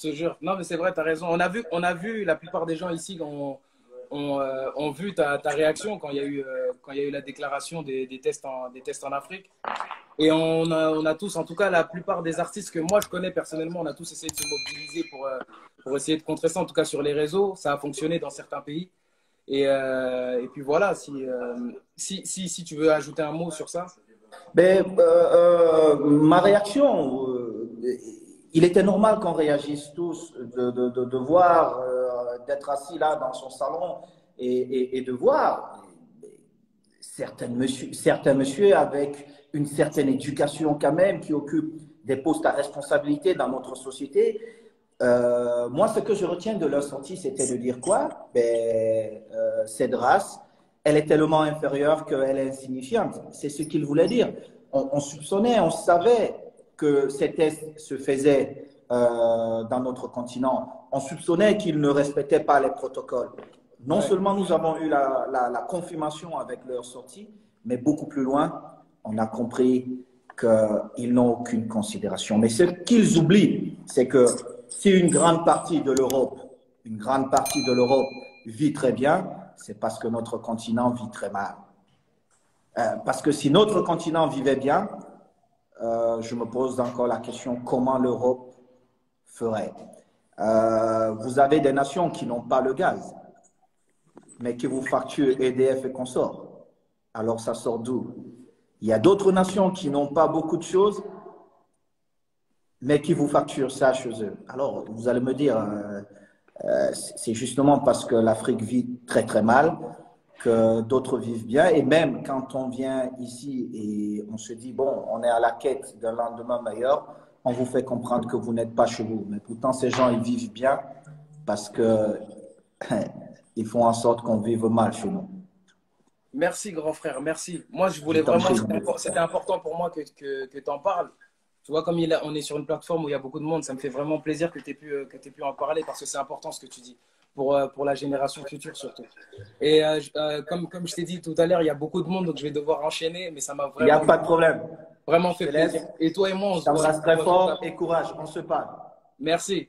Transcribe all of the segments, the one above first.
Je te jure. Non, mais c'est vrai, tu as raison. On a vu, la plupart des gens ici ont vu ta réaction quand il y a eu la déclaration des tests en Afrique. Et on a tous, en tout cas, la plupart des artistes que moi je connais personnellement, on a tous essayé de se mobiliser pour essayer de contrer ça, en tout cas sur les réseaux. Ça a fonctionné dans certains pays. Et puis voilà, si tu veux ajouter un mot sur ça. Mais ma réaction, il était normal qu'on réagisse tous de voir, d'être assis là dans son salon et de voir certains messieurs avec une certaine éducation quand même qui occupent des postes à responsabilité dans notre société. Moi, ce que je retiens de leur sortie, c'était de dire quoi? Cette race, elle est tellement inférieure qu'elle est insignifiante. C'est ce qu'ils voulaient dire. On soupçonnait, on savait que ces tests se faisaient dans notre continent. On soupçonnait qu'ils ne respectaient pas les protocoles. Non Ouais. seulement nous avons eu la confirmation avec leur sortie, mais beaucoup plus loin, on a compris qu'ils n'ont aucune considération. Mais ce qu'ils oublient, c'est que si une grande partie de l'Europe vit très bien, c'est parce que notre continent vit très mal. Parce que si notre continent vivait bien, je me pose encore la question comment l'Europe ferait. Vous avez des nations qui n'ont pas le gaz, mais qui vous facturent EDF et consorts. Alors ça sort d'où? Il y a d'autres nations qui n'ont pas beaucoup de choses, mais qui vous facturent ça chez eux. Alors vous allez me dire, c'est justement parce que l'Afrique vit très très mal que d'autres vivent bien. Et même quand on vient ici et on se dit, bon, on est à la quête d'un lendemain meilleur, on vous fait comprendre que vous n'êtes pas chez vous. Mais pourtant, ces gens, ils vivent bien parce que ils font en sorte qu'on vive mal chez nous. Merci, grand frère, merci. Moi, je Je voulais t'en vraiment, prie. c'était important pour moi que tu en parles. Tu vois, comme on est sur une plateforme où il y a beaucoup de monde, ça me fait vraiment plaisir que tu aies pu en parler parce que c'est important ce que tu dis pour la génération future surtout. Et comme je t'ai dit tout à l'heure, il y a beaucoup de monde, donc je vais devoir enchaîner, mais ça m'a Il n'y a vraiment, pas de problème. vraiment Je fait te laisse. plaisir. Et toi et moi, on Je se voit, t'embrasse très on se voit juste fort après. et courage. On se parle. Merci.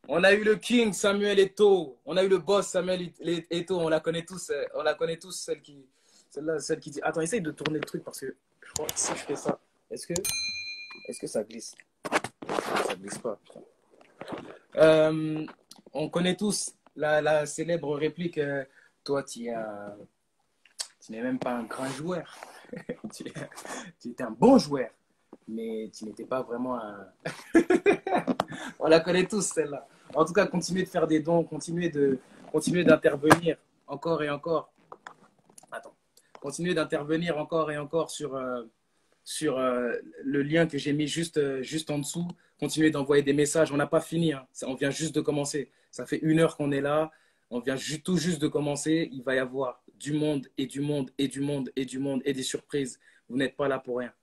On a eu le King Samuel Eto'o. On a eu le boss Samuel Eto'o. On la connaît tous, celle-là, celle qui dit. Attends, essaye de tourner le truc parce que je crois que si je fais ça, est-ce que ça glisse? Ça glisse pas. Putain. Euh, on connaît tous la célèbre réplique. Toi, tu n'es même pas un grand joueur. tu, tu étais un bon joueur, mais tu n'étais pas vraiment un. On la connaît tous, celle-là. En tout cas, continuez de faire des dons, continuez d'intervenir encore et encore. Attends. Continuez d'intervenir encore et encore sur le lien que j'ai mis juste en dessous. Continuez d'envoyer des messages. On n'a pas fini. Hein. On vient juste de commencer. Ça fait 1 heure qu'on est là. On vient tout juste de commencer. Il va y avoir du monde et du monde et du monde et du monde et des surprises. Vous n'êtes pas là pour rien.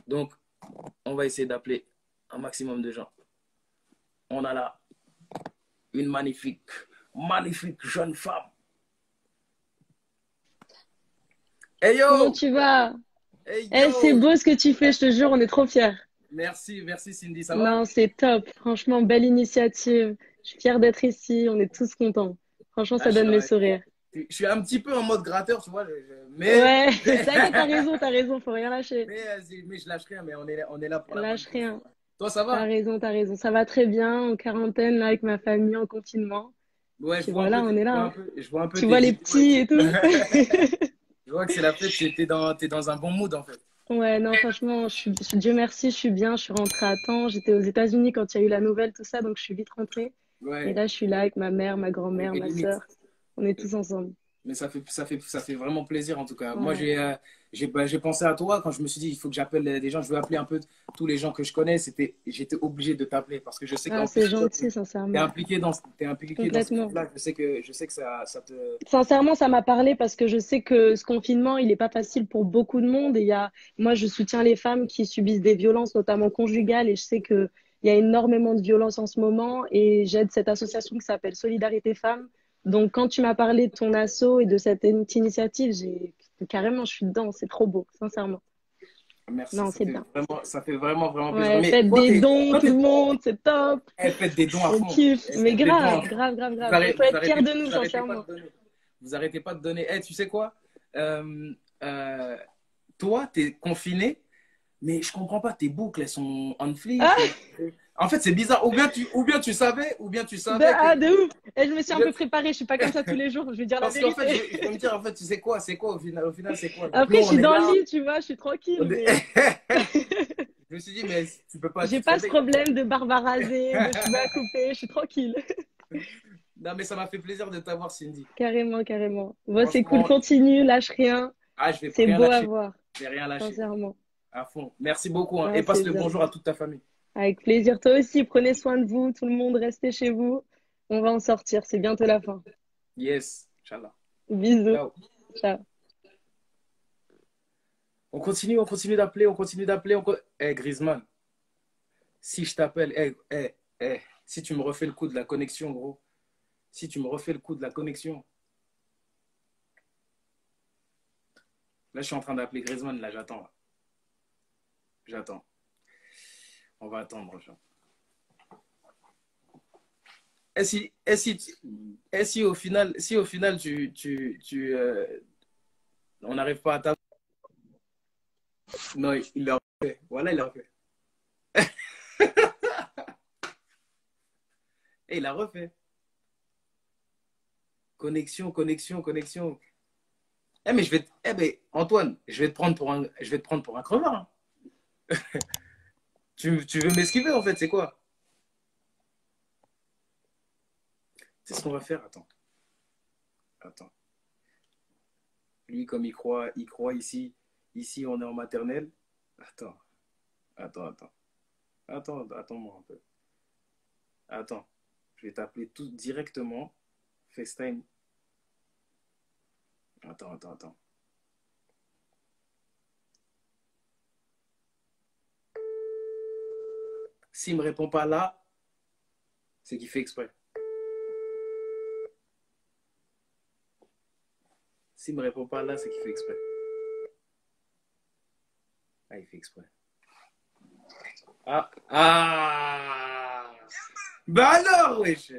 Donc, on va essayer d'appeler un maximum de gens. On a là une magnifique, magnifique jeune femme. Hey Comment yo! tu vas? Hey Eh, c'est yo! beau ce que tu fais, je te jure, on est trop fiers. Merci, merci Cindy, ça va? Non, c'est top. Franchement, belle initiative. Je suis fière d'être ici, on est tous contents. Franchement, Ah, ça donne le sourire. je suis un petit peu en mode gratteur, tu vois, mais, Ouais, t'inquiète, t'as raison, faut rien lâcher. mais je lâche rien, mais on est là pour la bonne Lâche cause. rien. Toi, ça va? T'as raison. Ça va très bien, en quarantaine, là, avec ma famille, en confinement. Ouais, Puis voilà, on est je là, vois un hein. peu, je vois un peu Tu tes vois les vidéos et petits tout. et tout. Je vois que c'est la fête, t'es dans un bon mood en fait. Ouais, non, franchement, Dieu merci, je suis bien, je suis rentrée à temps. J'étais aux États-Unis quand il y a eu la nouvelle, tout ça, donc je suis vite rentrée. Et Ouais, là, je suis là avec ma mère, ma et, grand-mère, et ma limite. sœur. On est tous ensemble. Mais ça fait vraiment plaisir en tout cas. Moi, Ouais. j'ai pensé à toi quand je me suis dit, il faut que j'appelle des gens. Je veux appeler un peu tous les gens que je connais. J'étais obligé de t'appeler parce que je sais Ah, qu'en plus, c'est toi, gentil, t'es sincèrement. impliqué dans ce Complètement. truc-là. Je sais que ça te. Sincèrement, ça m'a parlé parce que je sais que ce confinement, il n'est pas facile pour beaucoup de monde. Et moi, je soutiens les femmes qui subissent des violences, notamment conjugales. Et je sais qu'il y a énormément de violences en ce moment. Et j'aide cette association qui s'appelle Solidarité Femmes. Donc, quand tu m'as parlé de ton asso et de cette initiative, carrément, je suis dedans. C'est trop beau, sincèrement. Merci, Non, c'est bien. ça fait vraiment, vraiment plaisir. Ouais, Mais faites des dons, tout le monde, c'est top. faites des dons à On fond. kiffe. Mais Faites des dons à grave, fond. grave, grave, grave. Il faut être fier de nous, Vous arrêtez pas sincèrement. de donner. Vous arrêtez pas de donner. Tu sais quoi? Euh, euh, Toi, tu es confiné, mais je comprends pas. Tes boucles, elles sont on fleek. Ah, En fait, c'est bizarre. Ou bien tu savais que. de ouf. Et je me suis ou un bien- peu préparée. Je suis pas comme ça tous les jours. Je vais dire la Parce qu'en fait, vérité. je vais me dire, en fait, tu sais quoi? C'est quoi au final? Au final, c'est quoi? Donc, nous, Après, je on suis est dans là. le lit, tu vois. Je suis tranquille, on est- mais Je me suis dit, mais tu peux pas, tu j'ai te pas ce réveilles. problème de barbe à raser, de cheveux à couper. Je suis tranquille. Non, mais ça m'a fait plaisir de t'avoir, Cindy. Carrément, carrément. Bon, c'est cool. Franchement, Continue, lâche rien. je vais C'est rien beau à lâcher. voir, Je vais rien lâcher. sincèrement. À fond. Merci beaucoup, hein. Non, Et passe c'est le bien. bonjour à toute ta famille. Avec plaisir. Toi aussi, prenez soin de vous. Tout le monde, restez chez vous. On va en sortir. C'est bientôt la fin. Yes. Inch'Allah. Bisous. Ciao. Ciao. On continue d'appeler, on continue d'appeler. Griezmann, si je t'appelle, si tu me refais le coup de la connexion, gros. Si tu me refais le coup de la connexion. Là, je suis en train d'appeler Griezmann, là, j'attends. Là. J'attends. On va attendre, genre. Si au final, on n'arrive pas à t'avoir. Non, il l'a refait. Voilà, il l'a refait. Et il a refait. Connexion, connexion, connexion. Mais Antoine, je vais te prendre pour un crevard. Hein. Tu veux m'esquiver en fait, c'est quoi? C'est ce qu'on va faire. Attends. Lui, comme il croit ici. Ici, on est en maternelle. Attends. Attends-moi un peu. Attends. Je vais t'appeler tout directement. FaceTime. Attends. S'il ne me répond pas là, c'est qu'il fait exprès. S'il ne me répond pas là, c'est qu'il fait exprès. Ah, il fait exprès. Ah. Bah alors, wesh.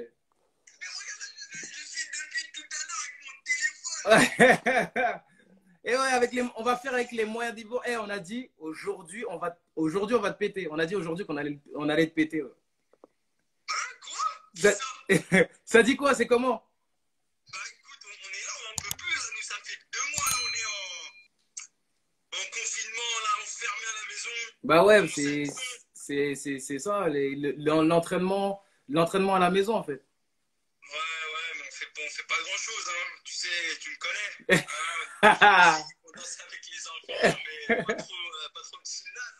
Et ouais, on va faire avec les moyens d'Ivo. On a dit aujourd'hui, on va te péter. On a dit aujourd'hui on allait te péter. Ouais. Ça, ça dit quoi? C'est comment? Bah écoute, on est là, on n'en peut plus. Là. Nous, ça fait 2 mois, là, on est en confinement, là, enfermé à la maison. Bah ouais, c'est ça, l'entraînement à la maison en fait. Ouais, mais on fait pas grand-chose, hein. Tu sais, tu me connais. Hein, on danse avec les enfants, mais pas trop de synapses,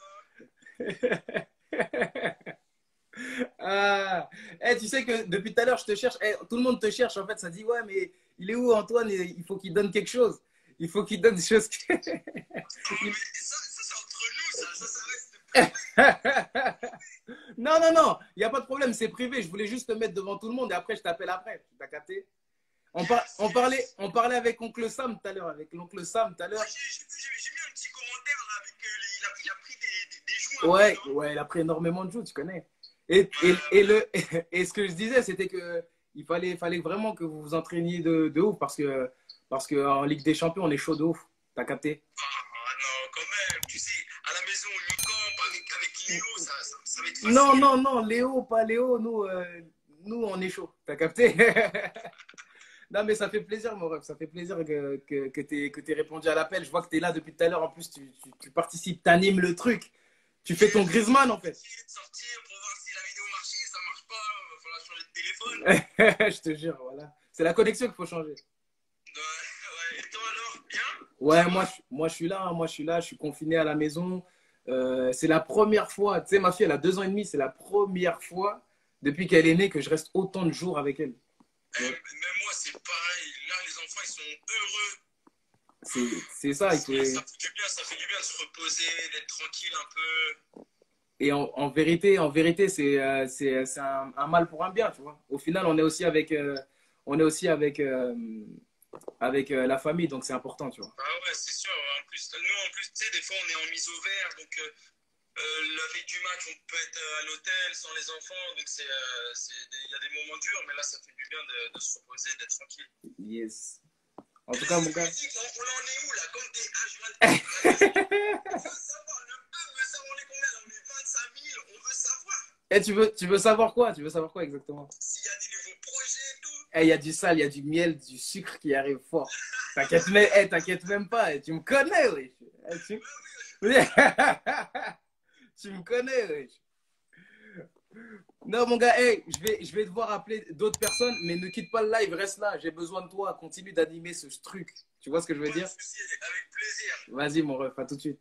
Tu sais que depuis tout à l'heure, je te cherche. Tout le monde te cherche en fait. Ça dit, ouais, mais il est où Antoine? Il faut qu'il donne quelque chose. Il faut qu'il donne des choses. Mais ça c'est entre nous, ça reste. Non, il n'y a pas de problème, c'est privé. Je voulais juste te mettre devant tout le monde et après, je t'appelle après. T'as capté? On parlait avec Oncle Sam tout à l'heure. Avec l'oncle Sam tout à l'heure. J'ai mis un petit commentaire là avec il a pris des joueurs. Ouais, il a pris énormément de joues, tu connais. Et ce que je disais, c'était que il fallait vraiment que vous vous entraîniez de ouf parce que en Ligue des Champions, on est chaud de ouf. T'as capté? Ah non, quand même. Tu sais, à la maison, on y campe avec Léo, ça va être facile. Non, Léo, pas Léo. Nous, on est chaud. T'as capté? Non, mais ça fait plaisir, mon ref. Ça fait plaisir que tu aies répondu à l'appel. Je vois que tu es là depuis tout à l'heure. En plus, tu participes, tu animes le truc. Tu fais ton Griezmann, en fait. De sortir pour voir si la vidéo marchait, ça marche pas, il va falloir changer de téléphone. Je te jure, voilà. C'est la connexion qu'il faut changer. Ouais. Et toi alors, bien? Ouais, moi, je suis là. Moi, je suis là. Je suis confiné à la maison. C'est la première fois. Tu sais, ma fille, elle a 2 ans et demi. C'est la première fois depuis qu'elle est née que je reste autant de jours avec elle. Même moi, c'est pareil. Là, les enfants, ils sont heureux. C'est ça. Ça fait du bien de se reposer, d'être tranquille un peu. Et en vérité, c'est un mal pour un bien, tu vois. Au final, on est aussi avec la famille, donc c'est important, tu vois. Ah ouais, c'est sûr. En plus, Nous, en plus, tu sais, des fois, on est en mise au vert, donc la veille du match, on peut être à l'hôtel sans les enfants, donc il y a des moments durs, mais là, ça fait du bien de se reposer, d'être tranquille. Yes. En tout cas, mon gars. On en est où, là, comme des H24? On veut savoir, le peuple veut savoir, on est combien, là? On est 25 000, on veut savoir. Eh, tu veux savoir quoi? Tu veux savoir quoi exactement? S'il y a des nouveaux projets et tout. Eh, il y a du sale, il y a du miel, du sucre qui arrive fort. T'inquiète même pas. Tu me connais, wesh. Tu me connais, wesh. Non, mon gars, hey, je vais devoir appeler d'autres personnes, mais ne quitte pas le live, reste là. J'ai besoin de toi. Continue d'animer ce truc. Tu vois ce que je veux dire? Pas de souci, avec plaisir. Vas-y, mon ref, à tout de suite.